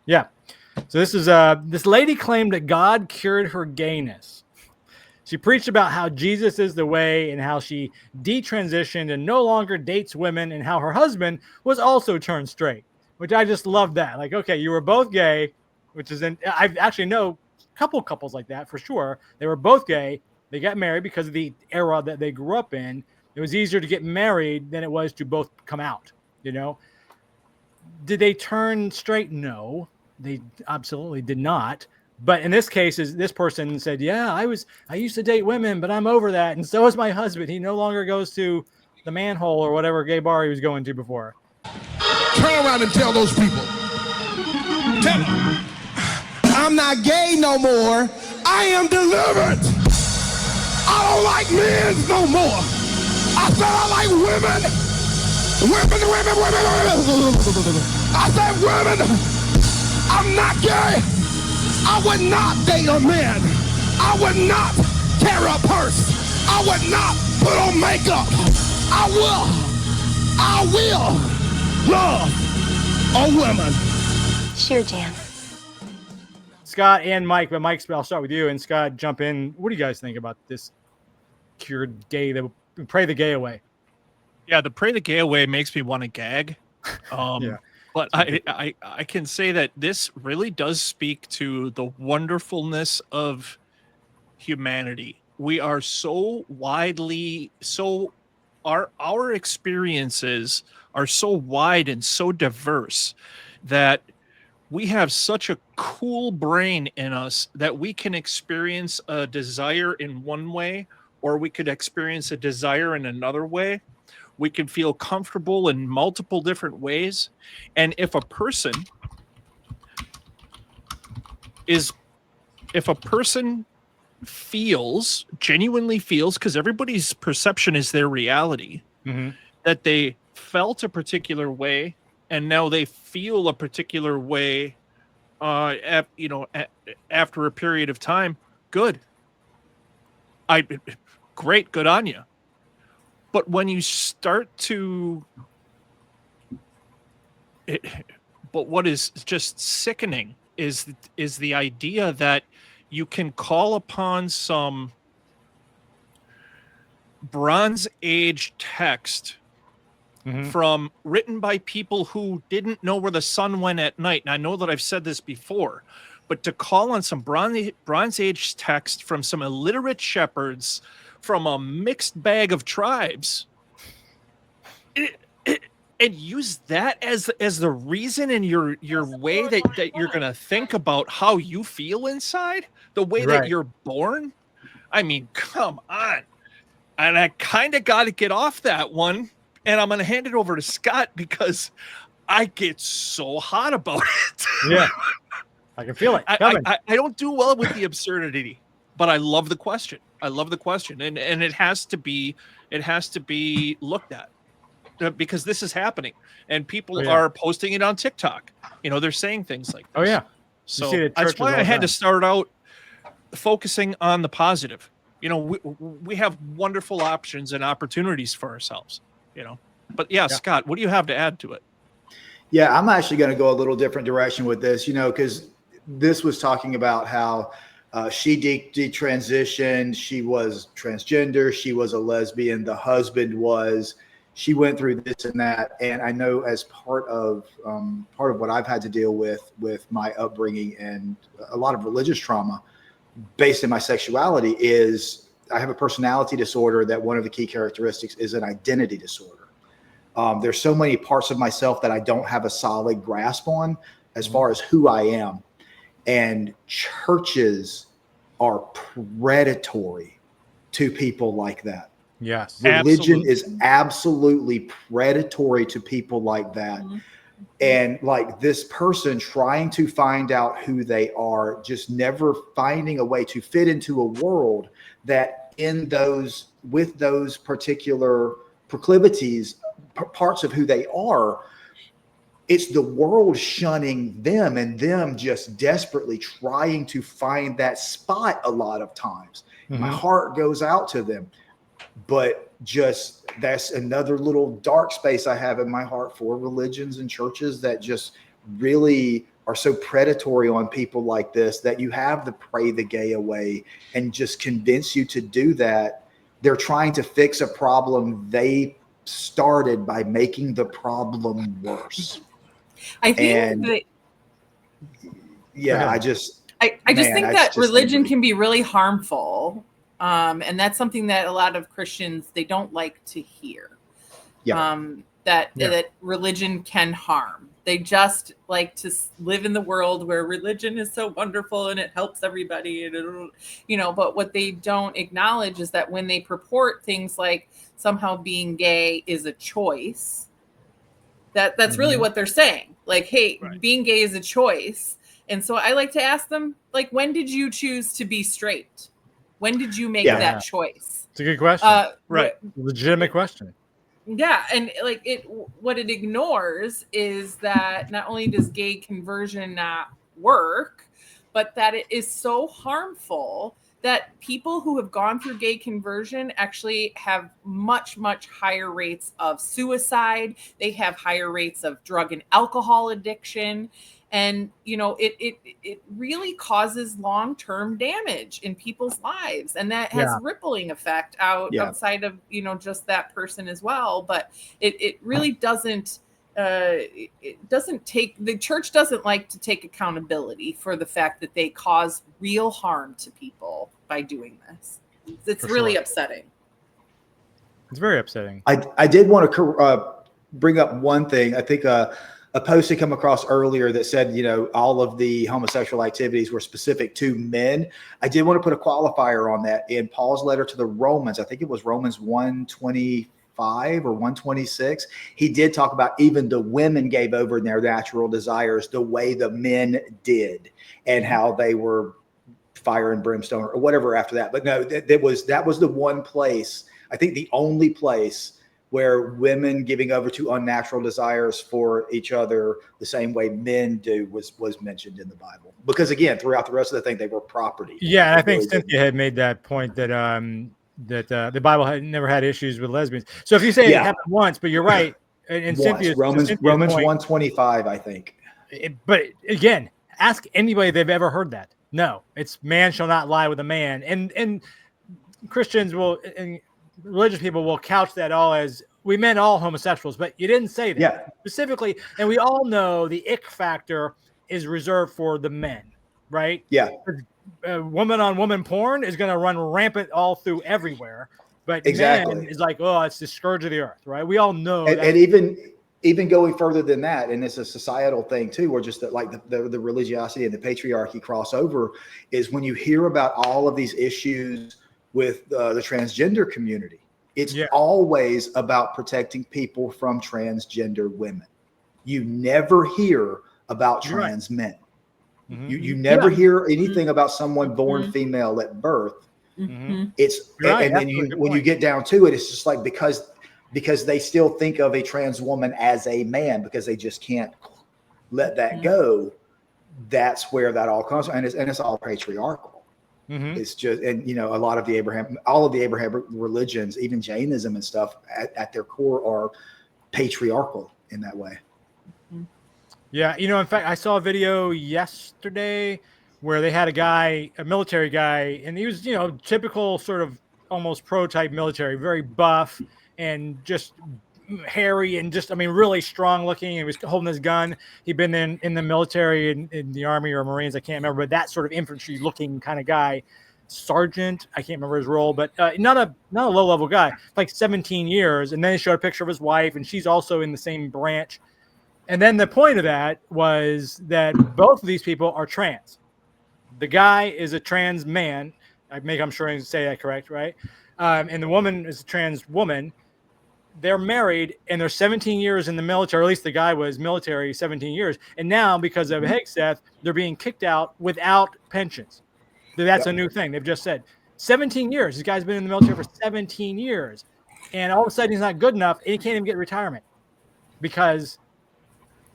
Yeah. So this is this lady claimed that God cured her gayness. She preached about how Jesus is the way and how she detransitioned and no longer dates women and how her husband was also turned straight, which I just love that. Like, okay, you were both gay, which is I actually know a couple couples like that for sure. They were both gay. They got married because of the era that they grew up in. It was easier to get married than it was to both come out, you know? Did they turn straight? No, they absolutely did not. But in this case, is this person said, "Yeah, I used to date women, but I'm over that, and so is my husband. He no longer goes to the manhole or whatever gay bar he was going to before." Turn around and tell those people. Tell them, I'm not gay no more. I am delivered. I don't like men no more. I said I like women. Women. I said women. I'm not gay. I would not date a man. I would not carry a purse. I would not put on makeup. I will love a woman. Sure, Dan. Scott and Mike, but Mike, I'll start with you, and Scott, jump in. What do you guys think about this cured gay, that pray the gay away? Yeah, the pray the gay away makes me want to gag. Yeah. But I can say that this really does speak to the wonderfulness of humanity. We are so widely, our experiences are so wide and so diverse that we have such a cool brain in us that we can experience a desire in one way, or we could experience a desire in another way. We can feel comfortable in multiple different ways. And if a person genuinely feels, because everybody's perception is their reality, that they felt a particular way and now they feel a particular way, after a period of time, good. Great, good on you. But when you start to, but what is just sickening is the idea that you can call upon some Bronze Age text from written by people who didn't know where the sun went at night. And I know that I've said this before, but to call on some Bronze Age text from some illiterate shepherds from a mixed bag of tribes, and use that as the reason in your way that you're going to think about how you feel inside, the way that you're born. I mean, come on. And I kind of got to get off that one, and I'm going to hand it over to Scott because I get so hot about it. Yeah, I can feel it. I don't do well with the absurdity, but I love the question. And it has to be looked at, because this is happening and people are posting it on TikTok. They're saying things like this. Oh yeah. So that's why I had to start out focusing on the positive. We have wonderful options and opportunities for ourselves, but yeah, Scott, what do you have to add to it? Yeah, I'm actually going to go a little different direction with this, because this was talking about how she detransitioned, she was transgender, she was a lesbian, the husband was, she went through this and that. And I know as part of what I've had to deal with my upbringing and a lot of religious trauma based in my sexuality is I have a personality disorder that one of the key characteristics is an identity disorder. There's so many parts of myself that I don't have a solid grasp on as far as who I am. And churches are predatory to people like that. Yes. Religion is absolutely predatory to people like that. And like this person trying to find out who they are, just never finding a way to fit into a world that with those particular proclivities, parts of who they are, it's the world shunning them and them just desperately trying to find that spot a lot of times. My heart goes out to them, but just that's another little dark space I have in my heart for religions and churches that just really are so predatory on people like this that you have to pray the gay away and just convince you to do that. They're trying to fix a problem they started by making the problem worse. I think And that I just think I that just religion think can be really harmful. And that's something that a lot of Christians, they don't like to hear. That religion can harm. They just like to live in the world where religion is so wonderful and it helps everybody. And but what they don't acknowledge is that when they purport things like somehow being gay is a choice, that's really what they're saying. Like, hey, being gay is a choice. And so I like to ask them, like, when did you choose to be straight? When did you make that choice? It's a good question. Legitimate question. Yeah, and like what it ignores is that not only does gay conversion not work, but that it is so harmful that people who have gone through gay conversion actually have much, much higher rates of suicide. They have higher rates of drug and alcohol addiction. And, it really causes long-term damage in people's lives. And that has rippling effect outside of, just that person as well. But it really doesn't, the church doesn't like to take accountability for the fact that they cause real harm to people by doing this. It's really upsetting. It's very upsetting. I did want to bring up one thing. I think a post had come across earlier that said, all of the homosexual activities were specific to men. I did want to put a qualifier on that. In Paul's letter to the Romans, I think it was Romans 1:25 or 1:26, he did talk about even the women gave over their natural desires the way the men did, and how they were fire and brimstone or whatever after that. But no, that was the one place, I think the only place, where women giving over to unnatural desires for each other the same way men do was mentioned in the Bible. Because again, throughout the rest of the thing, they were property. Yeah, I think Cynthia had made that point that the Bible had never had issues with lesbians. So if you say it happened once, but you're right, and Cynthia's Romans 1:25, I think. But again, ask anybody if they've ever heard that. No, it's man shall not lie with a man, and Christians will. And religious people will couch that all as we meant all homosexuals, but you didn't say that specifically. And we all know the ick factor is reserved for the men, right? Yeah. Woman on woman porn is going to run rampant all through everywhere, but men is like, oh, it's the scourge of the earth, right? We all know. And even going further than that, and it's a societal thing too, where just that, like the religiosity and the patriarchy crossover is when you hear about all of these issues with the transgender community. It's always about protecting people from transgender women. You never hear about trans men. Mm-hmm. You never hear anything about someone born female at birth. Mm-hmm. It's and then when you get down to it, it's just like because they still think of a trans woman as a man because they just can't let that go. That's where that all comes from, and it's all patriarchal. Mm-hmm. It's just, and a lot of all of the Abrahamic religions, even Jainism and stuff, at their core are patriarchal in that way. Yeah, in fact, I saw a video yesterday where they had a military guy, and he was, typical sort of almost pro-type military, very buff and just hairy and just, really strong looking. He was holding his gun. He'd been in the military, in the Army or Marines, I can't remember, but that sort of infantry looking kind of guy, sergeant, I can't remember his role, but not a low level guy, like 17 years. And then he showed a picture of his wife, and she's also in the same branch. And then the point of that was that both of these people are trans. The guy is a trans man. I'm sure I say that correct, right? And the woman is a trans woman. They're married, and they're 17 years in the military, or at least the guy was military 17 years. And now, because of Hegseth, they're being kicked out without pensions. That's a new thing. They've just said 17 years. This guy's been in the military for 17 years. And all of a sudden, he's not good enough, and he can't even get retirement because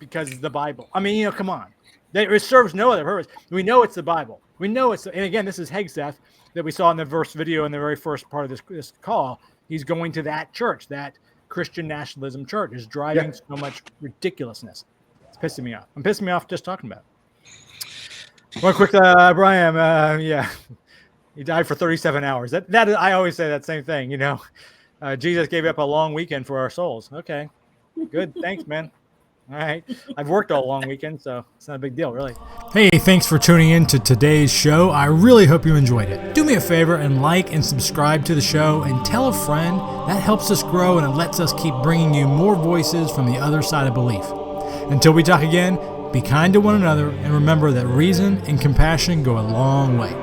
of the Bible. Come on. It serves no other purpose. We know it's the Bible. We know it's, and again, this is Hegseth that we saw in the first video in the very first part of this call. He's going to that church, that Christian nationalism church is driving so much ridiculousness. It's pissing me off. I'm pissing me off just talking about it. One quick, Brian. Yeah, he died for 37 hours. That I always say that same thing. Jesus gave up a long weekend for our souls. Okay, good. Thanks, man. All right. I've worked all long weekend, so it's not a big deal, really. Hey, thanks for tuning in to today's show. I really hope you enjoyed it. Do me a favor and like and subscribe to the show and tell a friend. That helps us grow and it lets us keep bringing you more voices from the other side of belief. Until we talk again, be kind to one another and remember that reason and compassion go a long way.